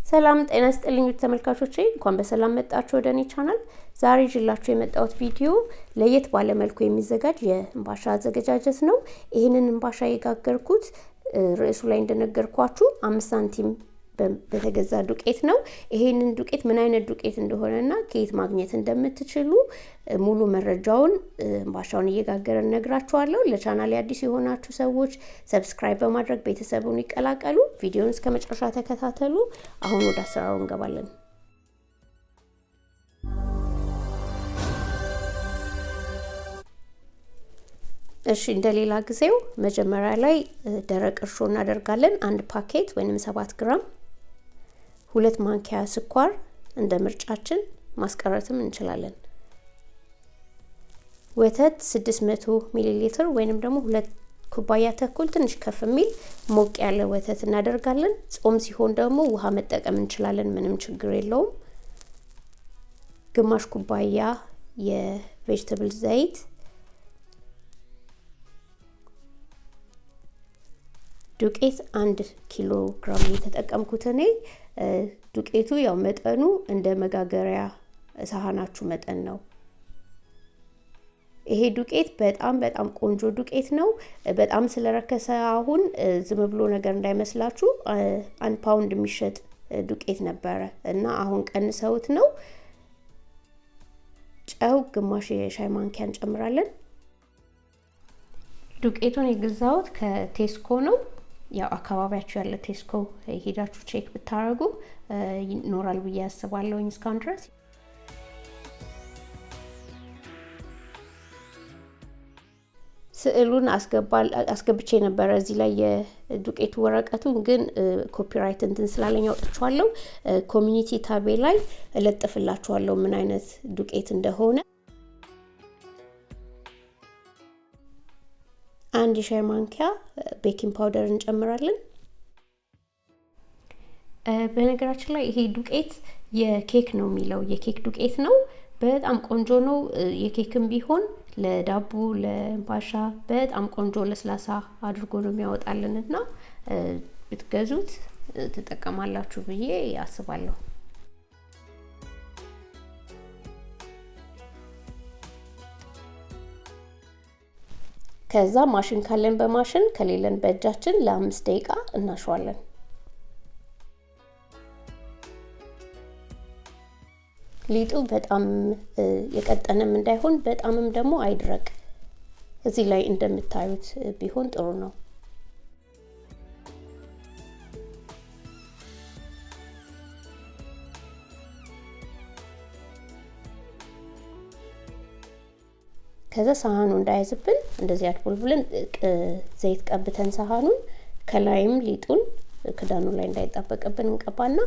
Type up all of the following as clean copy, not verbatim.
ሰላም ጤና ይስጥልኝ ተመልካቾቼ እንኳን በሰላም መጣችሁ ወደ እኔ ቻናል። ዛሬ ይዤላችሁ የመጣሁት ቪዲዮ ለየት ባለ መልኩ የሚዘጋጅ የሕምባሻ አዘገጃጀት ነው። ይሄንን ሕምባሻ የጋገርኩት ርዕሱ ላይ እንደነገርኳችሁ 5 ሳንቲም በተገዛ ዱቄት ነው። ይሄንን ዱቄት ምን አይነት ዱቄት እንደሆነና ከየት ማግኘት እንደምትችሉ ሙሉ መረጃውን ሕምባሻውን እየጋገረን ነግራችኋለሁ። ለቻናሌ አዲስ የሆናችሁ ሰዎች ሰብስክራይብ በማድረግ ቤተሰቡን ይቀላቀሉ። ቪዲዮውን እስከ መጨረሻ ተከታተሉ። አሁን ወደ አሰራሩ እንገባለን። እሺ እንደሌላ ጊዜው መጀመሪያ ላይ ደረቅ እርሾ እናደርጋለን። 1 ፓኬት ወይንም 7 ግራም፣ 2 ማንኪያ ስኳር እንደ ምርጫችን ማስቀረትም እንችላለን። ወተት 600 ሚሊ ሊትር ወይንም ደግሞ 2 ኩባያ ተኩል ትንሽ ከፍ የሚል ሞቅ ያለ ወተት እናደርጋለን። ጾም ሲሆን ደግሞ ውሃ መጠቀም እንችላለን፣ ምንም ችግር የለውም። ግማሽ ኩባያ የቬጅተብል ዘይት፣ ዱቄት 1 ኪሎ ግራም የተጠቀምኩት እኔ። ዱቄቱ ያው መጠኑ እንደ መጋገሪያ ሳህናችሁ መጠን ነው። ይሄ ዱቄት በጣም ቆንጆ ዱቄት ነው። በጣም ስለረከሰ አሁን ዝም ብሎ ነገር እንዳይመስላችሁ 1 ፓውንድ የሚሸጥ ዱቄት ነበረ እና አሁን ቀንሰውት ነው። ጨው ግማሽ የሻይ ማንኪያ እንጨምራለን። ዱቄቱን የገዛሁት ከቴስኮ ነው። ያው አካባቢያችሁ ያለ ቴስኮ ሄዳችሁ ቼክ ብታረጉ ይኖራል ብዬ አስባለሁ። እስካሁን ድረስ ስዕሉን አስገብቼ ነበር እዚህ ላይ የዱቄቱ ወረቀቱን፣ ግን ኮፒራይት እንትን ስላለኝ አውጥቻለሁ። ኮሚኒቲ ታቤ ላይ እለጥፍላችኋለሁ ምን አይነት ዱቄት እንደሆነ። 1 ሻይ ማንኪያ ቤኪንግ ፓውደር እንጨምራለን። በነገራችን ላይ ይሄ ዱቄት የኬክ ነው የሚለው የኬክ ዱቄት ነው። በጣም ቆንጆ ነው። የኬክም ቢሆን ለዳቦ ለሕምባሻ በጣም ቆንጆ ለስላሳ አድርጎ ነው የሚያወጣልንና ብትገዙት ትጠቀማላችሁ ብዬ አስባለሁ። ከዛ ማሽን ካለን በማሽን ከሌለን በእጃችን ለ5 ደቂቃ እናሸዋለን። ሊጡ በጣም የቀጠነም እንዳይሆን በጣምም ደግሞ አይድረቅ። እዚህ ላይ እንደምታዩት ቢሆን ጥሩ ነው። ከዛ ሳህኑ እንዳይዝብን እንደዚህ አድቦልብለን ዘይት ቀብተን ሳህኑን ከላይም ሊጡን ክዳኑ ላይ እንዳይጣበቅብን እንቀባና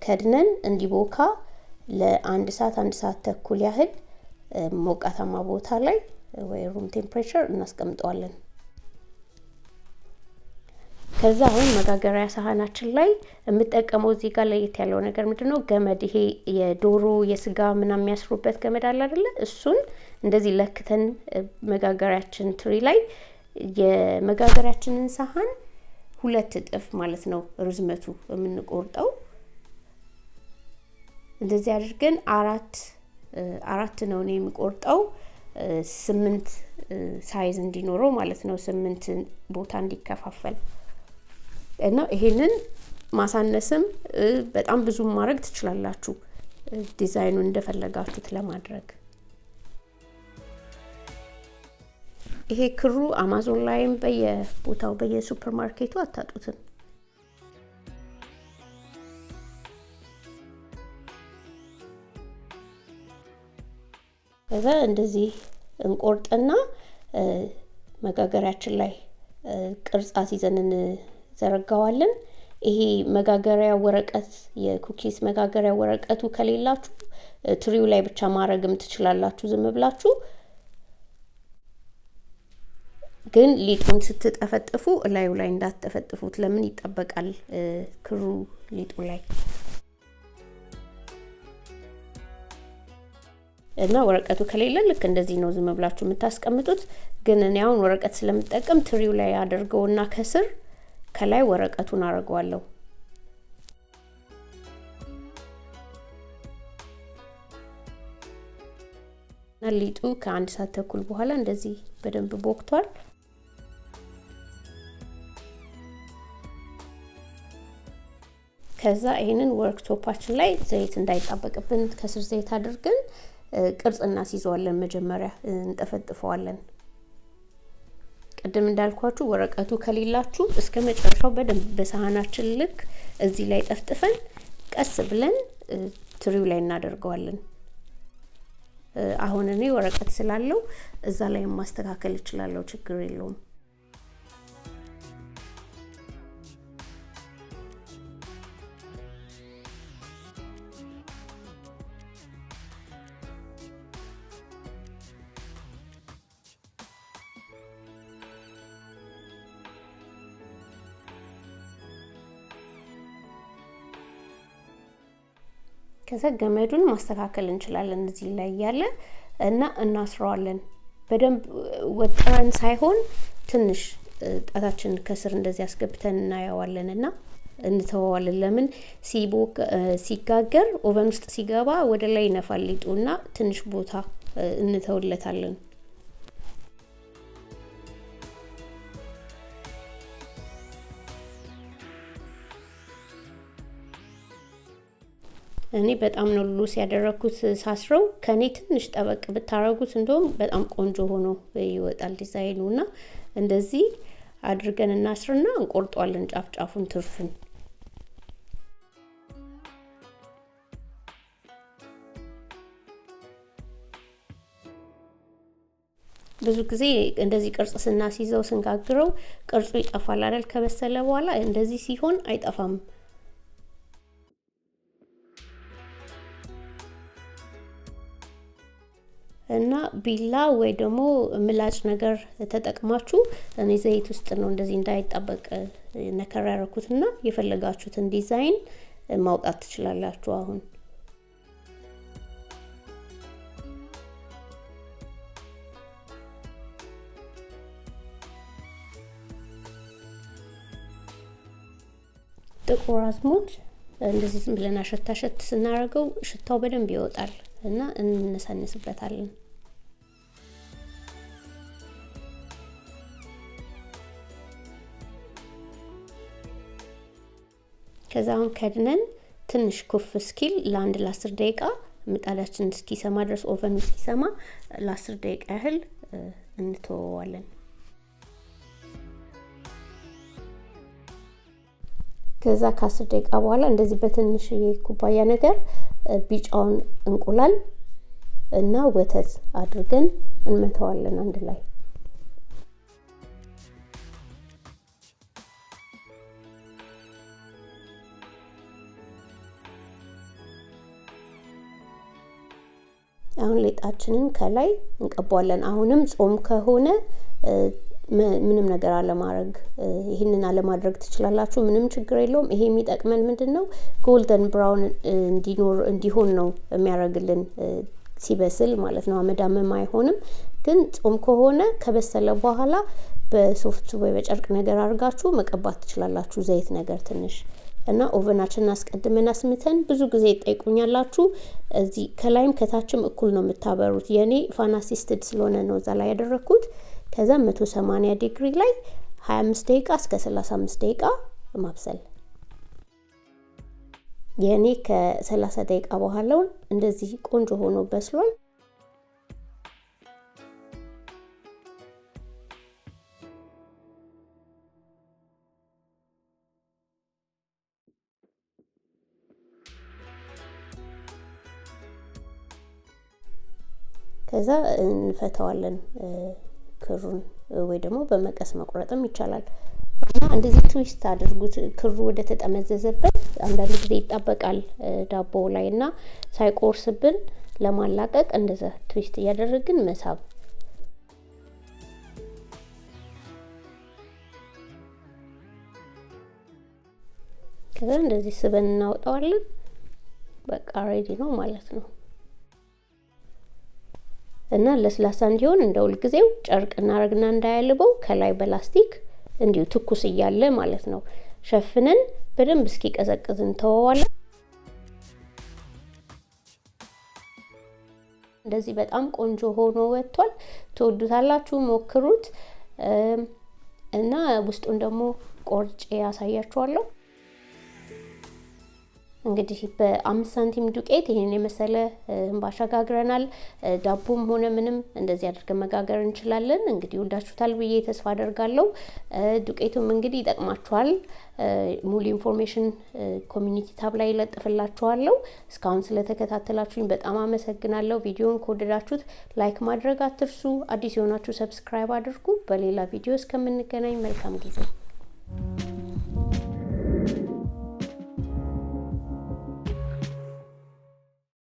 ከድነን እንዲቦካ ለ1 ሰዓት 1 ሰዓት ተኩል ያህል ሞቃታማ ቦታ ላይ ወይ ሩም ቴምፕሬቸር እናስቀምጠዋለን። ከዛ አሁን መጋገሪያ ሳህናችን ላይ የምጠቀመው እዚህ ጋር ለየት ያለው ነገር ምንድነው? ገመድ፣ ይሄ የዶሮ የስጋ ምናምን የሚያስሩበት ገመድ አለ አይደለ? እሱን እንደዚህ ለክተን መጋገሪያችን ትሪ ላይ የመጋገሪያችንን ሳህን 2 እጥፍ ማለት ነው ርዝመቱ የምንቆርጠው። እንደዚህ አድርገን አራት ነው እኔ የምቆርጠው 8 ሳይዝ እንዲኖረው ማለት ነው፣ 8 ቦታ እንዲከፋፈል እና ይሄንን ማሳነስም በጣም ብዙ ማድረግ ትችላላችሁ፣ ዲዛይኑን እንደፈለጋችሁት ለማድረግ። ይሄ ክሩ አማዞን ላይም በየቦታው በየሱፐር ማርኬቱ አታጡትም። ከዛ እንደዚህ እንቆርጥና መጋገሪያችን ላይ ቅርጻት ይዘን እንዘረጋዋለን። ይሄ መጋገሪያ ወረቀት የኩኪስ መጋገሪያ ወረቀቱ ከሌላችሁ ትሪው ላይ ብቻ ማረግም ትችላላችሁ ዝም ብላችሁ። ግን ሊጡን ስትጠፈጥፉ ላዩ ላይ እንዳትጠፈጥፉት፣ ለምን ይጣበቃል ክሩ ሊጡ ላይ። እና ወረቀቱ ከሌለ ልክ እንደዚህ ነው ዝም ብላችሁ የምታስቀምጡት። ግን እኔ አሁን ወረቀት ስለምጠቀም ትሪው ላይ አድርገውና ከስር ከላይ ወረቀቱን አረጋዋለሁ። ሊጡ ከአንድ ሰዓት ተኩል በኋላ እንደዚህ በደንብ ቦክቷል። ከዛ ይሄንን ወርክቶፓችን ላይ ዘይት እንዳይጣበቅብን ከስር ዘይት አድርገን ቅርጽ እናስይዘዋለን። መጀመሪያ እንጠፈጥፈዋለን። ቀደም እንዳልኳችሁ ወረቀቱ ከሌላችሁ እስከ መጨረሻው በደንብ በሳህናችን ልክ እዚህ ላይ ጠፍጥፈን ቀስ ብለን ትሪው ላይ እናደርገዋለን። አሁን እኔ ወረቀት ስላለው እዛ ላይ ማስተካከል እችላለሁ፣ ችግር የለውም። ከዛ ገመዱን ማስተካከል እንችላለን እዚህ ላይ ያለ እና እናስረዋለን። በደንብ ወጥረን ሳይሆን ትንሽ ጣታችን ከስር እንደዚህ አስገብተን እናያዋለንና እንተዋዋለን። ለምን ሲጋገር ኦቨን ውስጥ ሲገባ ወደ ላይ ይነፋል ሊጡና ትንሽ ቦታ እንተውለታለን። እኔ በጣም ነው ሉስ ያደረኩት ሳስረው። ከኔ ትንሽ ጠበቅ ብታረጉት እንደውም በጣም ቆንጆ ሆኖ ይወጣል ዲዛይኑና እንደዚህ አድርገን እናስርና እንቆርጧለን ጫፍጫፉን ትርፉን። ብዙ ጊዜ እንደዚህ ቅርጽ ስናስይዘው ስንጋግረው ቅርጹ ይጠፋል አይደል? ከበሰለ በኋላ እንደዚህ ሲሆን አይጠፋም። እና ቢላ ወይ ደግሞ ምላጭ ነገር ተጠቅማችሁ እኔ ዘይት ውስጥ ነው እንደዚህ እንዳይጣበቅ ነከራ ያረኩትና የፈለጋችሁትን ዲዛይን ማውጣት ትችላላችሁ። አሁን ጥቁር አዝሙድ እንደዚህ ዝም ብለን አሸታሸት ስናረገው ሽታው በደንብ ይወጣል እና እንነሳነስበታለን። ከዛውን ከድነን ትንሽ ኩፍ እስኪል ለአንድ ለ10 ደቂቃ ምጣዳችን እስኪሰማ ድረስ ኦቨን እስኪሰማ ለ10 ደቂቃ ያህል እንተወዋለን። ከዛ ከ10 ደቂቃ በኋላ እንደዚህ በትንሽ ኩባያ ነገር ቢጫውን እንቁላል እና ወተት አድርገን እንመታዋለን አንድ ላይ። አሁን ሊጣችንን ከላይ እንቀባዋለን። አሁንም ጾም ከሆነ ምንም ነገር አለማድረግ ይሄንን አለማድረግ ትችላላችሁ፣ ምንም ችግር የለውም። ይሄ የሚጠቅመን ምንድነው ጎልደን ብራውን እንዲሆን ነው የሚያረግልን ሲበስል ማለት ነው። አመዳመም አይሆንም። ግን ጾም ከሆነ ከበሰለ በኋላ በሶፍት ወይ በጨርቅ ነገር አርጋችሁ መቀባት ትችላላችሁ፣ ዘይት ነገር ትንሽ እና ኦቨናችንን አስቀድመን አስምተን ብዙ ጊዜ ይጠይቁኛላችሁ። እዚህ ከላይም ከታችም እኩል ነው የምታበሩት። የኔ ፋን አሲስትድ ስለሆነ ነው እዛ ላይ ያደረኩት። ከዛ 180 ዲግሪ ላይ 25 ደቂቃ እስከ 35 ደቂቃ ማብሰል። የኔ ከ30 ደቂቃ በኋላው እንደዚህ ቆንጆ ሆኖ በስሏል። ከዛ እንፈታዋለን ክሩን ወይ ደግሞ በመቀስ መቁረጥም ይቻላል። እና እንደዚህ ትዊስት አድርጉት ክሩ ወደ ተጠመዘዘበት። አንዳንድ ጊዜ ይጣበቃል ዳቦ ላይና ሳይቆርስብን ለማላቀቅ እንደዛ ትዊስት እያደረግን መሳብ። ከዛ እንደዚህ ስበን እናወጣዋለን። በቃ ሬዲ ነው ማለት ነው። እና ለስላሳ እንዲሆን እንደውል ጊዜው ጨርቅ እናረግና እንዳያልበው ከላይ በላስቲክ እንዲሁ ትኩስ እያለ ማለት ነው ሸፍነን በደንብ እስኪቀዘቅዝ እንተዋዋለን። እንደዚህ በጣም ቆንጆ ሆኖ ወጥቷል። ትወዱታላችሁ፣ ሞክሩት እና ውስጡን ደግሞ ቆርጬ ያሳያችኋለሁ። እንግዲህ በ5 ሳንቲም ዱቄት ይሄን የመሰለ ህምባሻ ጋግረናል። ዳቦም ሆነ ምንም እንደዚህ አድርገን መጋገር እንችላለን። እንግዲህ ወዳችሁታል ብዬ ተስፋ አደርጋለሁ። ዱቄቱም እንግዲህ ይጠቅማችኋል። ሙሉ ኢንፎርሜሽን ኮሚኒቲ ታብ ላይ ለጥፍላችኋለሁ። እስካሁን ስለተከታተላችሁኝ በጣም አመሰግናለሁ። ቪዲዮን ከወደዳችሁት ላይክ ማድረግ አትርሱ። አዲስ የሆናችሁ ሰብስክራይብ አድርጉ። በሌላ ቪዲዮ እስከምንገናኝ መልካም ጊዜ